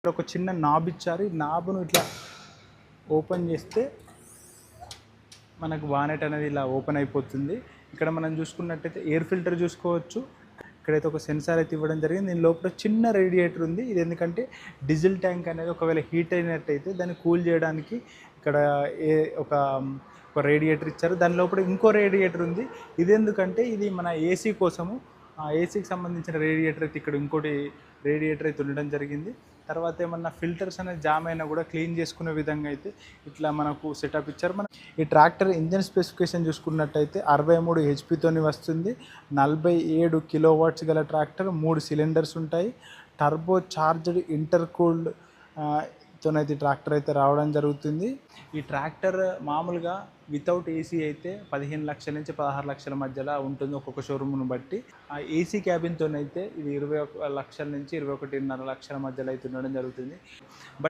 ఇక్కడ ఒక చిన్న నాబ్ ఇచ్చారు. ఈ నాబ్ను ఇట్లా ఓపెన్ చేస్తే మనకు బానెట్ అనేది ఇలా ఓపెన్ అయిపోతుంది. ఇక్కడ మనం చూసుకున్నట్టయితే ఎయిర్ ఫిల్టర్ చూసుకోవచ్చు. ఇక్కడైతే ఒక సెన్సార్ అయితే ఇవ్వడం జరిగింది. దీని లోపల చిన్న రేడియేటర్ ఉంది. ఇది ఎందుకంటే డీజిల్ ట్యాంక్ అనేది ఒకవేళ హీట్ అయినట్టయితే దాన్ని కూల్ చేయడానికి ఇక్కడ ఒక ఒక రేడియేటర్ ఇచ్చారు. దాని లోపల ఇంకో రేడియేటర్ ఉంది. ఇది ఎందుకంటే ఇది మన ఏసీ కోసము. ఆ ఏసీకి సంబంధించిన రేడియేటర్ అయితే ఇక్కడ ఇంకోటి రేడియేటర్ అయితే ఉండడం జరిగింది. తర్వాత ఏమన్నా ఫిల్టర్స్ అనేది జామ్ అయినా కూడా క్లీన్ చేసుకునే విధంగా అయితే ఇట్లా మనకు సెటప్ ఇచ్చారు. మన ఈ ట్రాక్టర్ ఇంజన్ స్పెసిఫికేషన్ చూసుకున్నట్టయితే 63 హెచ్పితోని వస్తుంది. 47 కిలోవాట్స్ గల ట్రాక్టర్, 3 సిలిండర్స్ ఉంటాయి. టర్బో చార్జ్డ్ ఇంటర్ కూల్డ్ తోనైతే ట్రాక్టర్ అయితే రావడం జరుగుతుంది. ఈ ట్రాక్టర్ మామూలుగా వితౌట్ ఏసీ అయితే 15 లక్షల నుంచి 16 లక్షల మధ్యలో ఉంటుంది ఒక్కొక్క షోరూమ్ను బట్టి. ఆ ఏసీ క్యాబిన్తోనైతే ఇది 21 లక్షల నుంచి 21.5 లక్షల మధ్యలో అయితే ఉండడం జరుగుతుంది. బట్